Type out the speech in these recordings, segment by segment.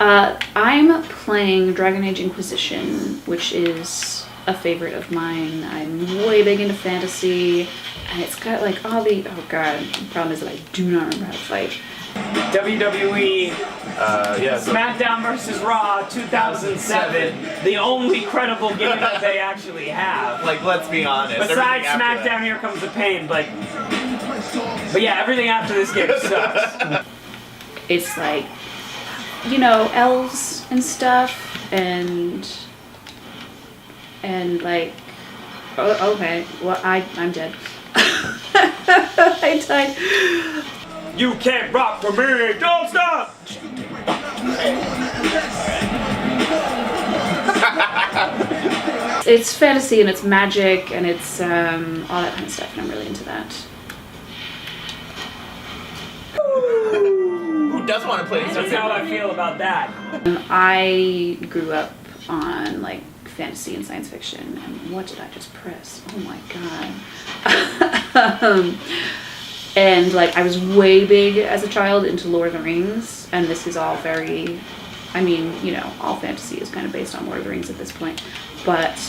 I'm playing Dragon Age Inquisition, which is a favorite of mine. I'm way big into fantasy, and it's got like all the, oh god, the problem is that I do not remember how to fight. WWE SmackDown vs. Raw 2007, the only credible game that they actually have. Like, let's be honest. Besides SmackDown, Here Comes the Pain, but yeah, everything after this game sucks. It's like, you know, elves and stuff, and like, oh, okay, well, I'm dead. I died. You can't rock for me, don't stop! It's fantasy and it's magic and it's all that kind of stuff, and I'm really into that. Who does want to play this? That's how I feel about that. I grew up on like fantasy and science fiction, and what did I just press? Oh my god. And like I was way big as a child into Lord of the Rings, and this is all very, I mean, you know, all fantasy is kind of based on Lord of the Rings at this point. But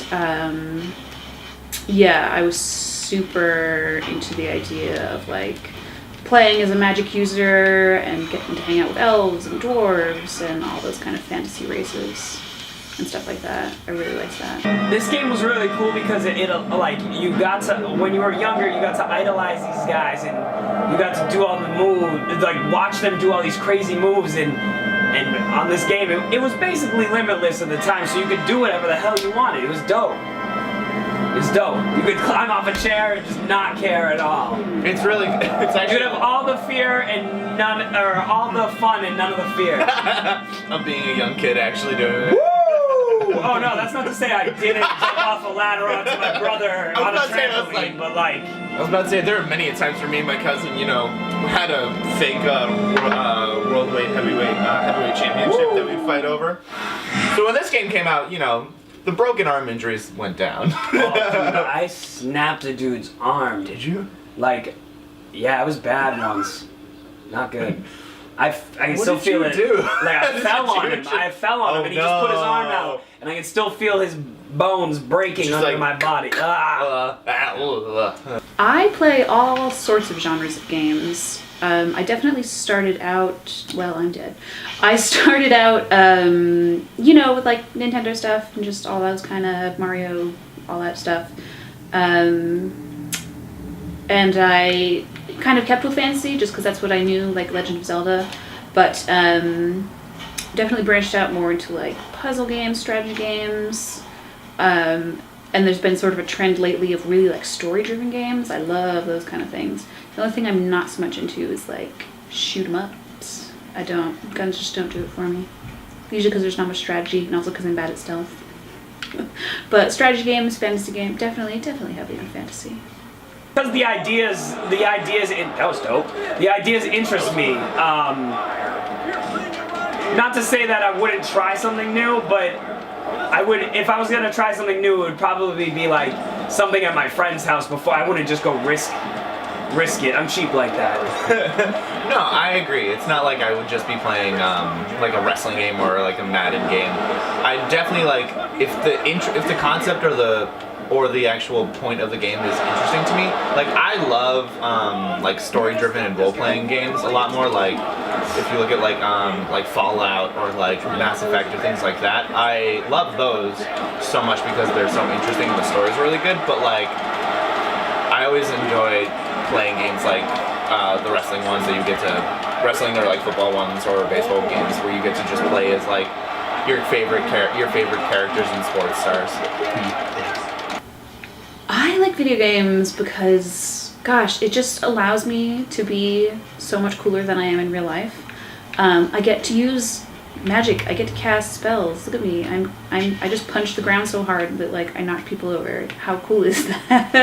yeah, I was super into the idea of like playing as a magic user and getting to hang out with elves and dwarves and all those kind of fantasy races and stuff like that. I really liked that. This game was really cool because it like, you got to, when you were younger, you got to idolize these guys and you got to do all the moves, like watch them do all these crazy moves, and on this game, it was basically limitless at the time, so you could do whatever the hell you wanted. It was dope. It was dope. You could climb off a chair and just not care at all. It's really, it's actually... You could have all the fear and none, or all the fun and none of the fear. Of being a young kid actually doing it. Oh no, that's not to say I didn't jump off a ladder onto my brother on a trampoline, but like... I was about to say, there were many times for me and my cousin, you know, had a fake worldweight heavyweight championship that we'd fight over. So when this game came out, you know, the broken arm injuries went down. Oh, dude, I snapped a dude's arm. Did you? Like, yeah, it was bad once. Not good. I can What still did feel you it. do? Like I fell on him. I fell on him, and he just put his arm out, and I can still feel his bones breaking Just under like, my body. I play all sorts of genres of games. I definitely started out, well, I'm dead. I started out, you know, with like Nintendo stuff and just all those kind of Mario, all that stuff. And I kind of kept with fantasy just because that's what I knew, like Legend of Zelda. But definitely branched out more into like puzzle games, strategy games. And there's been sort of a trend lately of really like story-driven games. I love those kind of things. The only thing I'm not so much into is like shoot 'em ups. Guns just don't do it for me. Usually because there's not much strategy, and also because I'm bad at stealth. But strategy games, fantasy game, definitely heavy on fantasy. Because the ideas, that was dope. The ideas interest me. Not to say that I wouldn't try something new, but I would, if I was gonna try something new, it would probably be like something at my friend's house before. I wouldn't just go risk it. I'm cheap like that. No, I agree. It's not like I would just be playing like a wrestling game or like a Madden game. I definitely like if the concept or the actual point of the game is interesting to me. Like I love like story-driven and role-playing games a lot more. Like if you look at like Fallout or like Mass Effect or things like that, I love those so much because they're so interesting and the story's really good. But like I always enjoy playing games like the wrestling ones that you get to wrestling or like football ones or baseball games where you get to just play as like your favorite characters and sports stars. I like video games because, gosh, it just allows me to be so much cooler than I am in real life. I get to use magic. I get to cast spells. Look at me. I just punch the ground so hard that like I knock people over. How cool is that?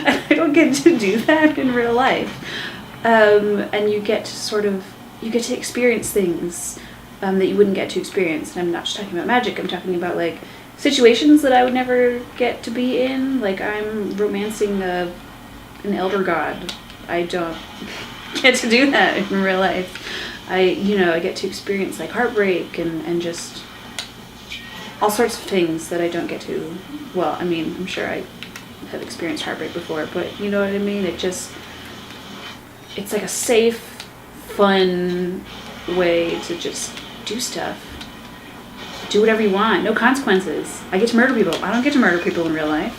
And I don't get to do that in real life. And you get to experience things that you wouldn't get to experience. And I'm not just talking about magic. I'm talking about like situations that I would never get to be in. Like I'm romancing an elder god. I don't get to do that in real life. I get to experience like heartbreak and just all sorts of things that I don't get to. Well, I mean, I'm sure I have experienced heartbreak before, but you know what I mean? It's like a safe, fun way to just do stuff. Do whatever you want, no consequences. I get to murder people. I don't get to murder people in real life,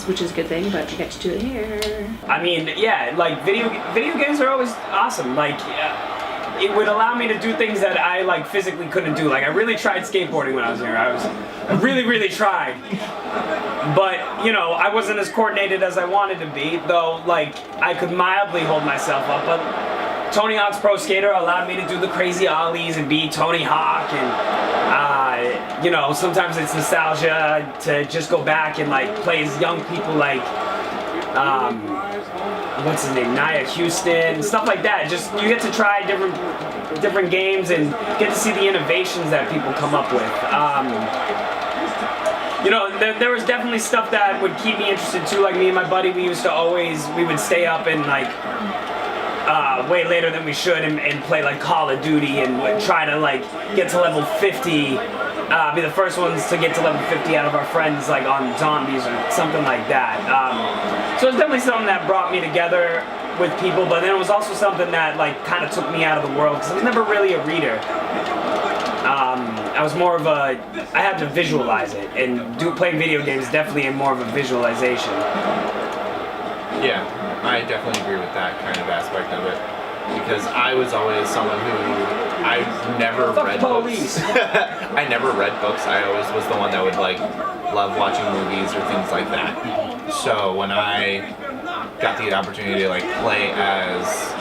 which is a good thing, but I get to do it here. I mean, yeah, like video games are always awesome. Like, it would allow me to do things that I like physically couldn't do. Like, I really tried skateboarding when I was younger. I really tried. But, I wasn't as coordinated as I wanted to be, though, like, I could mildly hold myself up. But Tony Hawk's Pro Skater allowed me to do the crazy ollies and be Tony Hawk. And, sometimes it's nostalgia to just go back and, like, play as young people like, what's his name, Nia Houston, stuff like that. Just, you get to try different games and get to see the innovations that people come up with. There was definitely stuff that would keep me interested too. Like me and my buddy, we would stay up and like way later than we should and play like Call of Duty and would try to like get to level 50, be the first ones to get to level 50 out of our friends like on zombies or something like that. So it's definitely something that brought me together with people, but then it was also something that like kind of took me out of the world because I was never really a reader. I was more of I had to visualize it, and playing video games is definitely more of a visualization. Yeah, I definitely agree with that kind of aspect of it. Because I was always someone who I never read books. I never read books. I always was the one that would like love watching movies or things like that. So when I got the opportunity to like play as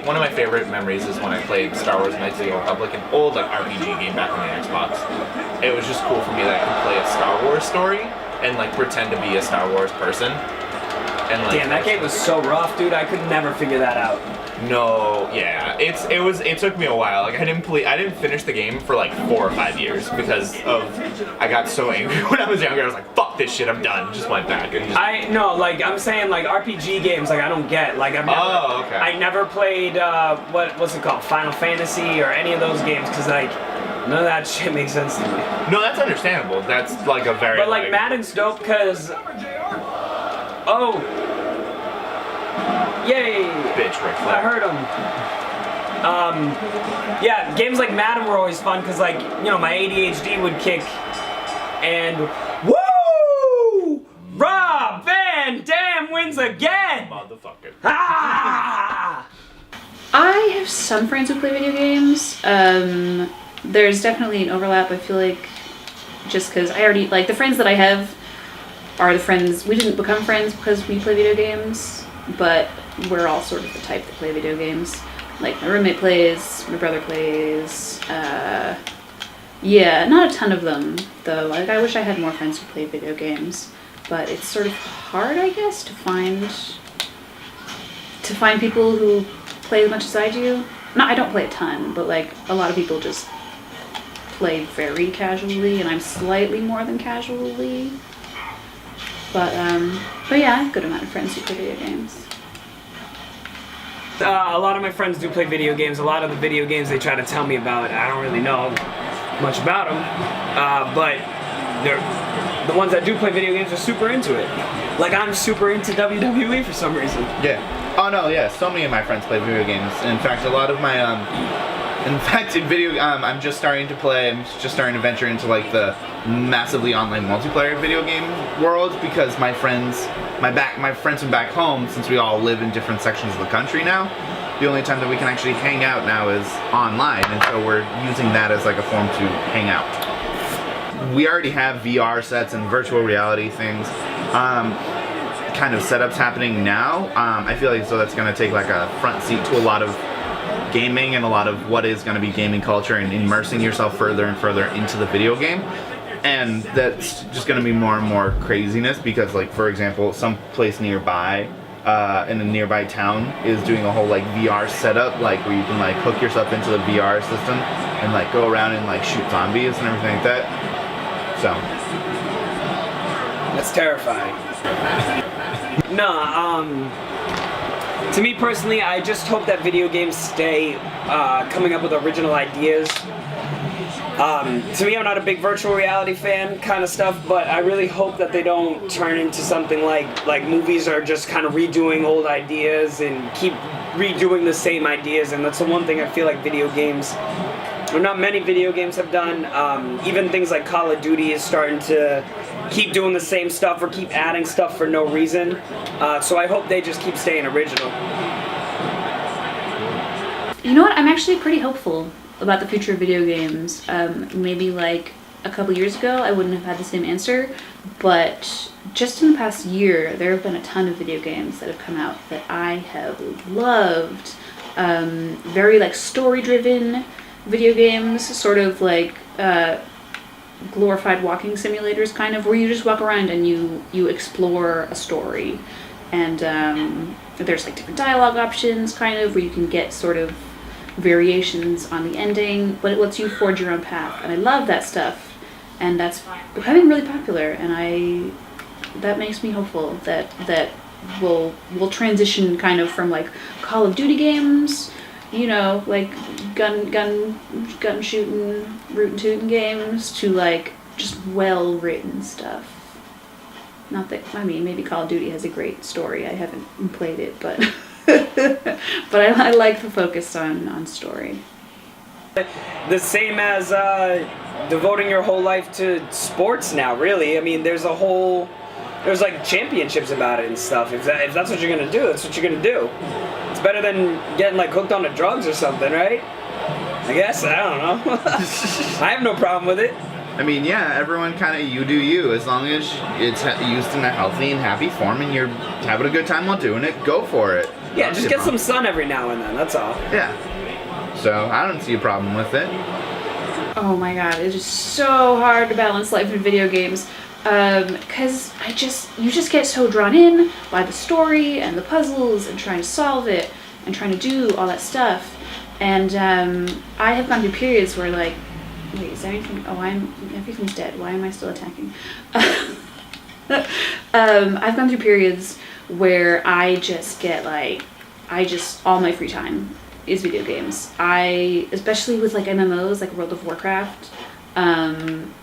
one of my favorite memories is when I played Star Wars Knights of the Old Republic, an old like RPG game back on the Xbox. It was just cool for me that I could play a Star Wars story and like pretend to be a Star Wars person. And, like, damn, that game was so rough, dude. I could never figure that out. No, yeah, it took me a while. Like I didn't finish the game for like 4 or 5 years because I got so angry when I was younger. I was like, fuck this shit, I'm done. Just went back and I'm saying like RPG games, like I don't get. Like I never played what's it called, Final Fantasy or any of those games because like none of that shit makes sense to me. No, that's understandable. That's like a very. But like Madden's dope because yay! Bitch, Rick Flair. I heard him. Yeah, games like Madden were always fun because, like, my ADHD would kick, and woo! Rob Van Dam wins again. Motherfucker. Ah! I have some friends who play video games. There's definitely an overlap. I feel like just because I already like the friends that I have are the friends. We didn't become friends because we play video games, but we're all sort of the type that play video games. Like my roommate plays, my brother plays. Yeah, not a ton of them though. Like I wish I had more friends who play video games, but it's sort of hard, I guess, to find people who play as much as I do. No, I don't play a ton, but like a lot of people just play very casually, and I'm slightly more than casually. But yeah, I have a good amount of friends who play video games. A lot of my friends do play video games. A lot of the video games they try to tell me about, I don't really know much about them. But the ones that do play video games are super into it. Like I'm super into WWE for some reason. Yeah. Oh no, yeah. So many of my friends play video games. In fact, a lot of my I'm just starting to venture into like the massively online multiplayer video game world because my friends from back home, since we all live in different sections of the country now, the only time that we can actually hang out now is online, and so we're using that as like a form to hang out. We already have VR sets and virtual reality things, kind of setups happening now. I feel like so that's going to take like a front seat to a lot of gaming and a lot of what is going to be gaming culture and immersing yourself further and further into the video game. And that's just going to be more and more craziness because, like, for example, some place nearby, in a nearby town is doing a whole, like, VR setup, like, where you can, like, hook yourself into the VR system and, like, go around and, like, shoot zombies and everything like that. So. That's terrifying. No, To me personally, I just hope that video games stay coming up with original ideas. To me, I'm not a big virtual reality fan kind of stuff, but I really hope that they don't turn into something like movies are just kind of redoing old ideas and keep redoing the same ideas. And that's the one thing I feel like video games, or not many video games, have done. Even things like Call of Duty is starting to keep doing the same stuff or keep adding stuff for no reason. So I hope they just keep staying original. You know what? I'm actually pretty hopeful about the future of video games. Maybe like a couple years ago, I wouldn't have had the same answer, but just in the past year, there have been a ton of video games that have come out that I have loved. Very like story-driven video games, sort of like glorified walking simulators, kind of, where you just walk around and you explore a story, and there's like different dialogue options, kind of, where you can get sort of variations on the ending, but it lets you forge your own path, and I love that stuff, and that's becoming really popular, and that makes me hopeful that we'll transition kind of from like Call of Duty games, you know, like gun shooting, rootin' tootin' games, to like just well written stuff. Not that, I mean, maybe Call of Duty has a great story. I haven't played it, but but I like the focus on story. The same as devoting your whole life to sports now, really. I mean, there's like championships about it and stuff. If that's what you're gonna do, that's what you're gonna do. It's better than getting like hooked on the drugs or something, right? I guess, I don't know. I have no problem with it. I mean, yeah, everyone kind of you do you. As long as it's used in a healthy and happy form and you're having a good time while doing it, go for it. Yeah, just get some sun every now and then, that's all. Yeah. So, I don't see a problem with it. Oh my god, it is so hard to balance life and video games. Because you just get so drawn in by the story and the puzzles and trying to solve it and trying to do all that stuff. And I have gone through periods where like, wait, is anything? Oh, everything's dead. Why am I still attacking? I've gone through periods where I just get like, all my free time is video games. Especially with like MMOs, like World of Warcraft,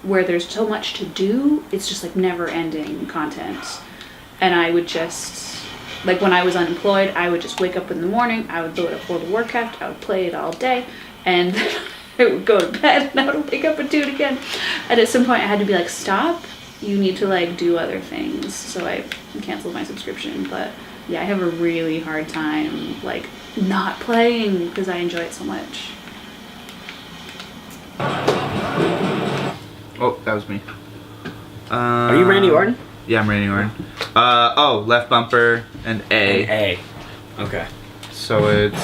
where there's so much to do, it's just like never ending content. And I would just, like when I was unemployed, I would just wake up in the morning, I would load up World of Warcraft, I would play it all day, and then I would go to bed and I would wake up and do it again. And at some point I had to be like, stop, you need to like do other things. So I canceled my subscription, but yeah, I have a really hard time like not playing because I enjoy it so much. Oh, that was me. Are you Randy Orton? Yeah, I'm Randy Orton. Left bumper and A. A. Okay. So it's